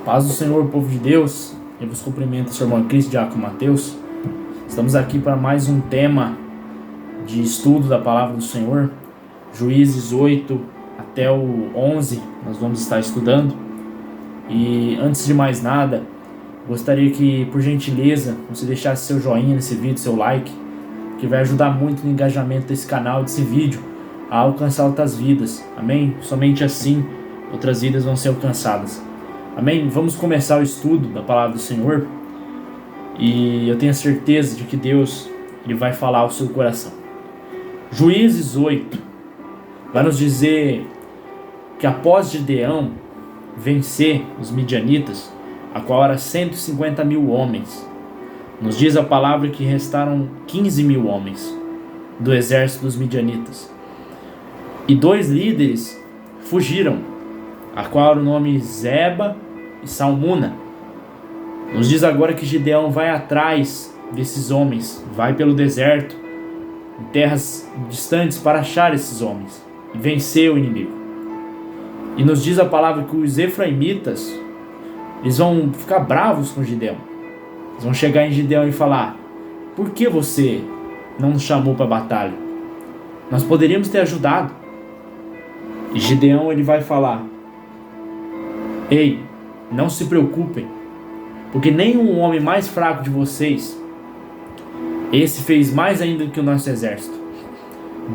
Paz do Senhor, povo de Deus. Eu vos cumprimento, seu irmão Cristo Diácono Mateus. Estamos aqui para mais um tema de estudo da Palavra do Senhor. Juízes 8 até o 11, nós vamos estar estudando. E antes de mais nada, gostaria que, por gentileza, você deixasse seu joinha nesse vídeo, seu like, que vai ajudar muito no engajamento desse canal, desse vídeo, a alcançar outras vidas. Amém? Somente assim outras vidas vão ser alcançadas. Amém? Vamos começar o estudo da Palavra do Senhor. E eu tenho a certeza de que Deus ele vai falar ao seu coração. Juízes 8 vai nos dizer que após Gideão vencer os midianitas, a qual era 150 mil homens, nos diz a palavra que restaram 15 mil homens do exército dos midianitas. E 2 líderes fugiram, a qual era o nome Zeba e Salmuna. Nos diz agora que Gideão vai atrás desses homens, vai pelo deserto, em terras distantes, para achar esses homens e vencer o inimigo. E nos diz a palavra que os efraimitas, eles vão ficar bravos com Gideão. Eles vão chegar em Gideão e falar: por que você não nos chamou para a batalha? Nós poderíamos ter ajudado. E Gideão ele vai falar: ei, não se preocupem, porque nenhum homem mais fraco de vocês, esse fez mais ainda do que o nosso exército.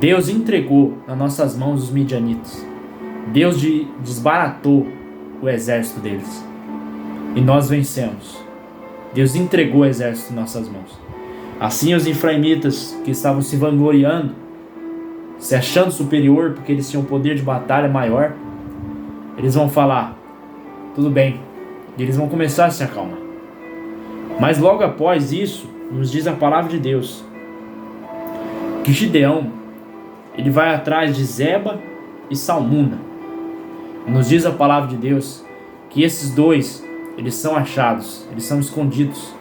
Deus entregou nas nossas mãos os midianitas. Deus desbaratou o exército deles. E nós vencemos. Deus entregou o exército em nossas mãos. Assim os efraimitas, que estavam se vangloriando, se achando superior porque eles tinham um poder de batalha maior, eles vão falar: tudo bem. E eles vão começar a se acalmar. Mas logo após isso, nos diz a palavra de Deus que Gideão ele vai atrás de Zeba e Salmuna. Nos diz a palavra de Deus que esses dois, eles são achados, eles são escondidos.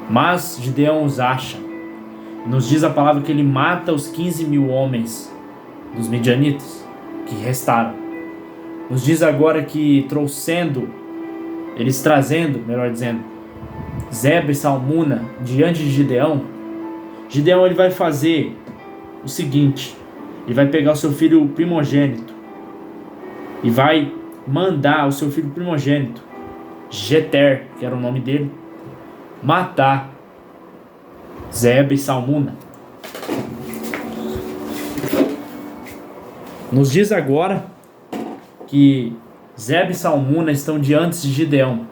Mas Gideão os acha. Nos diz a palavra que ele mata os 15 mil homens dos midianitas que restaram. Nos diz agora que eles trazendo, melhor dizendo, Zeba e Salmuna diante de Gideão, Gideão ele vai fazer o seguinte: ele vai pegar o seu filho primogênito e vai mandar o seu filho primogênito, Jeter, que era o nome dele, matar Zeba e Salmuna. Nos diz agora que Zeba e Salmuna estão diante de Gideão.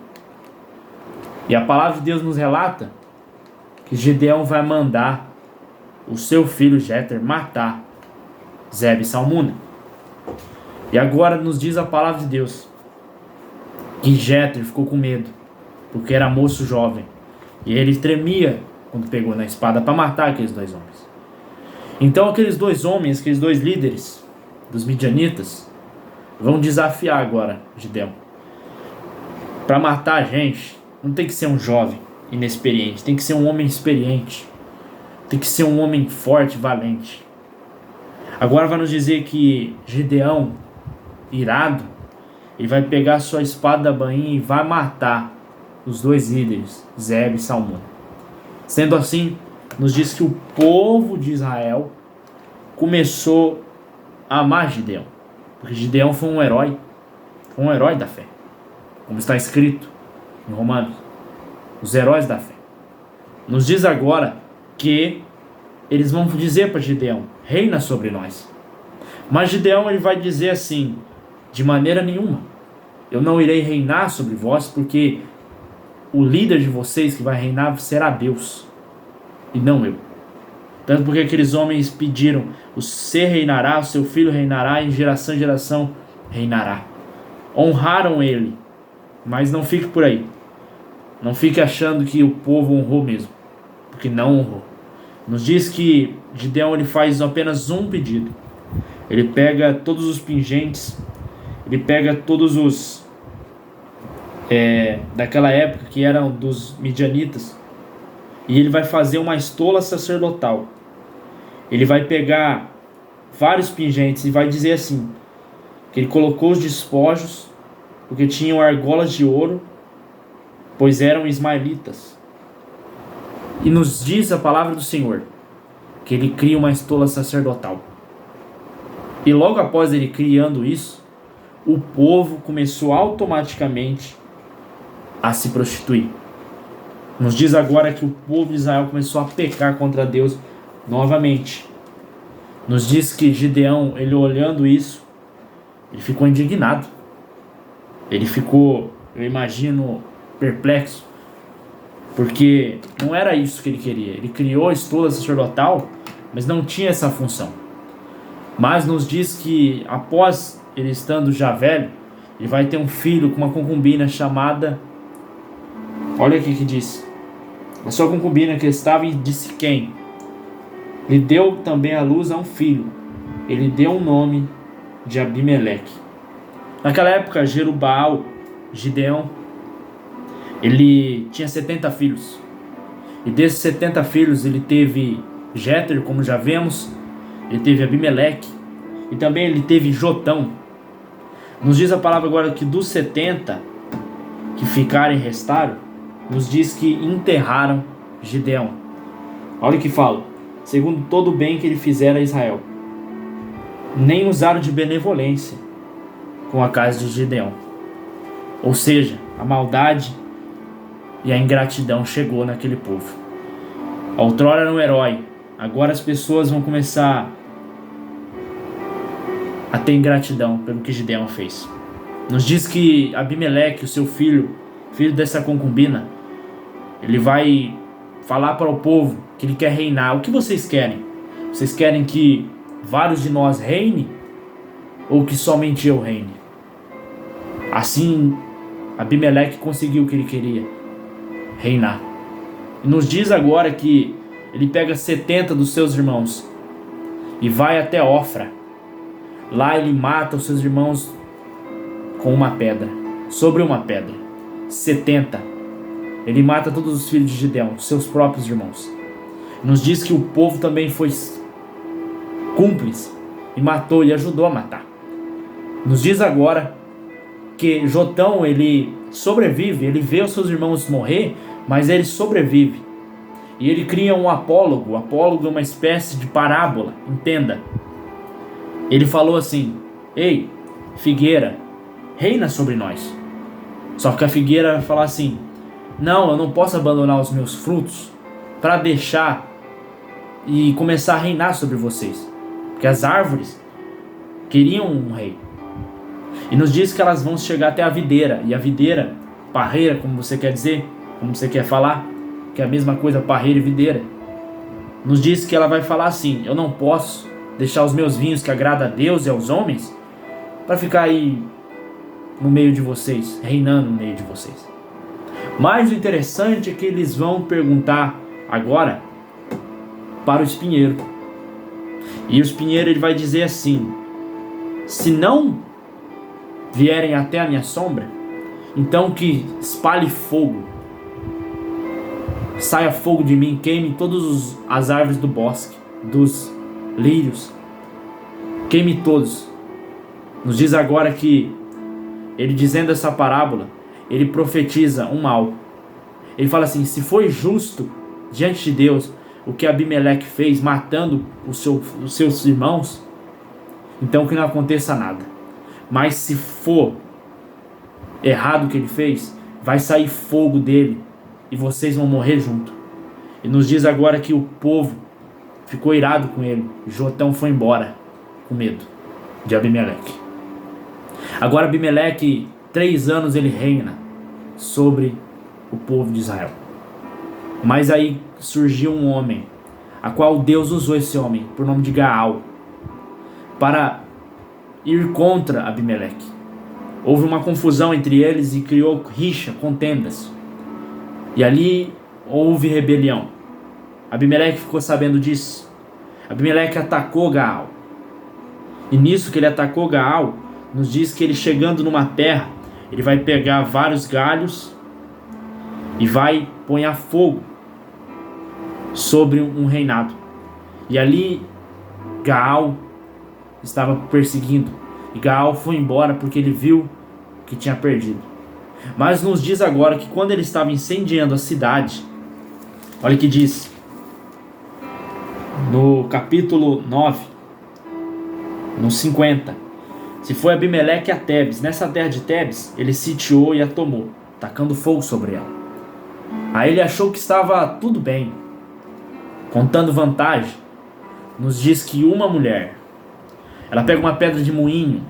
E a palavra de Deus nos relata que Gideão vai mandar o seu filho Jeter matar Zeba e Salmuna. E agora nos diz a palavra de Deus que Jeter ficou com medo, porque era moço jovem. E ele tremia quando pegou na espada para matar aqueles 2 homens. Então aqueles 2 homens, aqueles 2 líderes dos midianitas, vão desafiar agora Gideão. Para matar a gente, não tem que ser um jovem inexperiente, tem que ser um homem experiente. Tem que ser um homem forte, valente. Agora vai nos dizer que Gideão, irado, ele vai pegar sua espada da bainha e vai matar os 2 líderes, Zeba e Salmuna. Sendo assim, nos diz que o povo de Israel começou a amar Gideão. Porque Gideão foi um herói da fé. Como está escrito em Romanos, os heróis da fé. Nos diz agora que eles vão dizer para Gideão: reina sobre nós. Mas Gideão ele vai dizer assim: de maneira nenhuma, eu não irei reinar sobre vós, porque o líder de vocês que vai reinar será Deus, e não eu. Tanto porque aqueles homens pediram: você reinará, o seu filho reinará, e em geração em geração reinará. Honraram ele, mas não fique por aí. Não fique achando que o povo honrou mesmo, porque não honrou. Nos diz que Gideão ele faz apenas um pedido. Ele pega todos os pingentes, ele pega todos os daquela época que eram dos midianitas, e ele vai fazer uma estola sacerdotal. Ele vai pegar vários pingentes e vai dizer assim, que ele colocou os despojos porque tinham argolas de ouro, pois eram ismaelitas. E nos diz a palavra do Senhor que ele cria uma estola sacerdotal. E logo após ele criando isso, o povo começou automaticamente a se prostituir. Nos diz agora que o povo de Israel começou a pecar contra Deus novamente. Nos diz que Gideão, ele olhando isso, ele ficou indignado. Ele ficou, eu imagino, perplexo. Porque não era isso que ele queria. Ele criou a estola sacerdotal, mas não tinha essa função. Mas nos diz que após ele estando já velho, ele vai ter um filho com uma concubina chamada... Olha aqui que diz. A sua concubina que estava de Siquém lhe deu também à luz a um filho. Ele deu o nome de Abimeleque. Naquela época, Jerubbaal, Gideão, ele tinha 70 filhos. E desses 70 filhos, ele teve Jéter, como já vemos. Ele teve Abimeleque. E também ele teve Jotão. Nos diz a palavra agora que dos 70 que ficaram e restaram, nos diz que enterraram Gideão. Olha o que fala. Segundo todo o bem que ele fizera a Israel, nem usaram de benevolência com a casa de Gideão. Ou seja, a maldade e a ingratidão chegou naquele povo. Outrora era um herói, agora as pessoas vão começar a ter ingratidão pelo que Gideão fez. Nos diz que Abimeleque, o seu filho dessa concubina, ele vai falar para o povo que ele quer reinar. O que vocês querem? Vocês querem que vários de nós reine? Ou que somente eu reine? Assim, Abimeleque conseguiu o que ele queria: reinar. E nos diz agora que ele pega 70 dos seus irmãos e vai até Ofra. Lá ele mata os seus irmãos com uma pedra, sobre uma pedra. 70. Ele mata todos os filhos de Gideão, seus próprios irmãos. Nos diz que o povo também foi cúmplice e matou e ajudou a matar. Nos diz agora que Jotão, ele sobrevive, ele vê os seus irmãos morrer, mas ele sobrevive. E ele cria um apólogo. O apólogo é uma espécie de parábola, entenda. Ele falou assim: ei, figueira, reina sobre nós. Só que a figueira vai falar assim: não, eu não posso abandonar os meus frutos para deixar e começar a reinar sobre vocês. Porque as árvores queriam um rei. E nos diz que elas vão chegar até a videira. E a videira, parreira, como você quer dizer, como você quer falar, que é a mesma coisa, parreira e videira. Nos diz que ela vai falar assim: eu não posso deixar os meus vinhos que agradam a Deus e aos homens para ficar aí no meio de vocês, reinando no meio de vocês. Mas o interessante é que eles vão perguntar agora para o espinheiro. E o espinheiro, ele vai dizer assim: se não vierem até a minha sombra, então que espalhe fogo, saia fogo de mim, queime todas as árvores do bosque, dos lírios, queime todos. Nos diz agora que ele, dizendo essa parábola, ele profetiza um mal. Ele fala assim: se foi justo diante de Deus o que Abimeleque fez, matando os seus irmãos, então que não aconteça nada. Mas se for errado o que ele fez, vai sair fogo dele e vocês vão morrer junto. E nos diz agora que o povo ficou irado com ele. Jotão foi embora com medo de Abimeleque. Agora Abimeleque, 3 anos ele reina sobre o povo de Israel. Mas aí surgiu um homem, a qual Deus usou esse homem, por nome de Gaal, para ir contra Abimeleque. Houve uma confusão entre eles e criou rixa, contendas. E ali houve rebelião. Abimeleque ficou sabendo disso. Abimeleque atacou Gaal. E nisso que ele atacou Gaal, nos diz que ele, chegando numa terra, ele vai pegar vários galhos e vai pôr a fogo sobre um reinado. E ali Gaal estava perseguindo. E Gaal foi embora porque ele viu que tinha perdido. Mas nos diz agora que quando ele estava incendiando a cidade, olha o que diz no capítulo 9, no 50. Se foi Abimeleque a Tebes, nessa terra de Tebes, ele sitiou e a tomou, tacando fogo sobre ela. Aí ele achou que estava tudo bem. Contando vantagem, nos diz que uma mulher, ela pega uma pedra de moinho,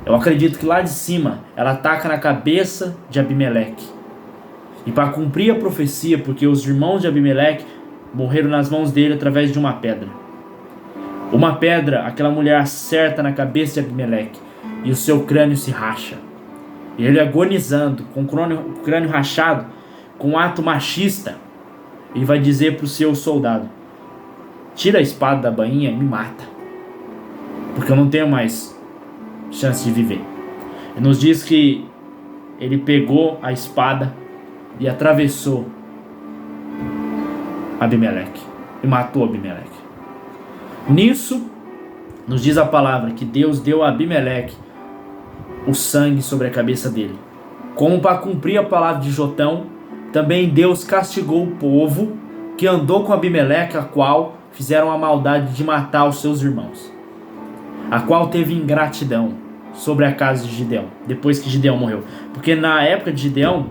eu acredito que lá de cima, ela ataca na cabeça de Abimeleque. E para cumprir a profecia, porque os irmãos de Abimeleque morreram nas mãos dele através de uma pedra. Uma pedra, aquela mulher acerta na cabeça de Abimeleque e o seu crânio se racha. E ele agonizando, com o crânio rachado, com um ato machista, ele vai dizer para o seu soldado: tira a espada da bainha e me mata, porque eu não tenho mais chance de viver. E nos diz que ele pegou a espada e atravessou Abimeleque e matou Abimeleque. Nisso, nos diz a palavra que Deus deu a Abimeleque o sangue sobre a cabeça dele. Como para cumprir a palavra de Jotão, também Deus castigou o povo que andou com Abimeleque, a qual fizeram a maldade de matar os seus irmãos, a qual teve ingratidão sobre a casa de Gideão, depois que Gideão morreu. Porque na época de Gideão,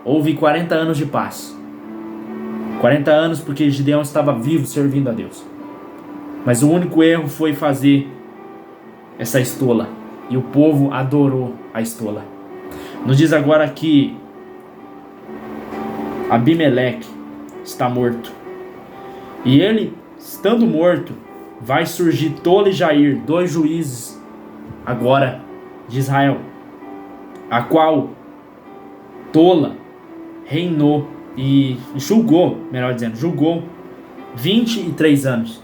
houve 40 anos de paz. 40 anos porque Gideão estava vivo servindo a Deus. Mas o único erro foi fazer essa estola. E o povo adorou a estola. Nos diz agora que Abimeleque está morto. E ele, estando morto, vai surgir Tola e Jair, dois juízes agora de Israel, a qual Tola reinou e julgou 23 anos.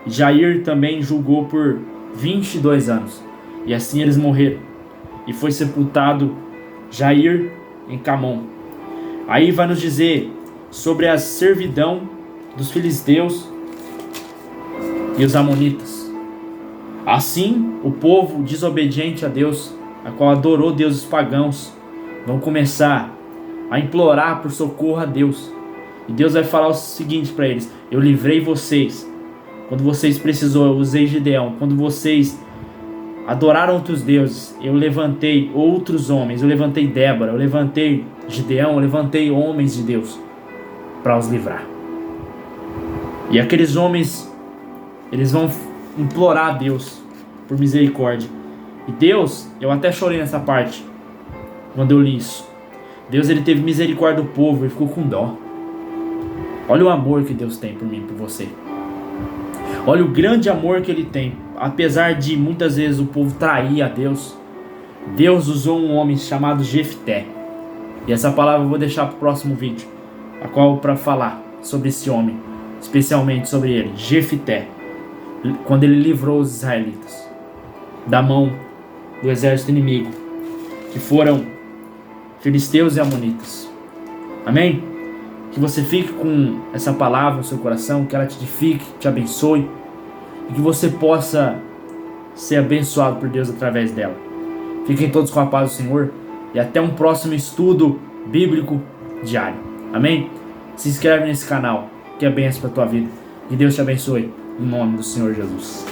Jair também julgou por 22 anos. E assim eles morreram. E foi sepultado Jair em Camon. Aí vai nos dizer sobre a servidão dos filisteus e os amonitas. Assim, o povo desobediente a Deus, a qual adorou deuses pagãos, vão começar a implorar por socorro a Deus. E Deus vai falar o seguinte para eles: eu livrei vocês. Quando vocês precisou, eu usei Gideão. Quando vocês adoraram outros deuses, eu levantei outros homens. Eu levantei Débora, eu levantei Gideão, eu levantei homens de Deus para os livrar. E aqueles homens, eles vão implorar a Deus por misericórdia. E Deus, eu até chorei nessa parte quando eu li isso. Deus, ele teve misericórdia do povo e ficou com dó. Olha o amor que Deus tem por mim e por você. Olha o grande amor que ele tem. Apesar de muitas vezes o povo trair a Deus, Deus usou um homem chamado Jefté. E essa palavra eu vou deixar para o próximo vídeo, a qual para falar sobre esse homem, especialmente sobre ele, Jefté, quando ele livrou os israelitas da mão do exército inimigo, que foram filisteus e amonitas. Amém? Que você fique com essa palavra no seu coração, que ela te edifique, te abençoe, e que você possa ser abençoado por Deus através dela. Fiquem todos com a paz do Senhor e até um próximo estudo bíblico diário. Amém? Se inscreve nesse canal, que é bênção para a tua vida. Que Deus te abençoe, em nome do Senhor Jesus.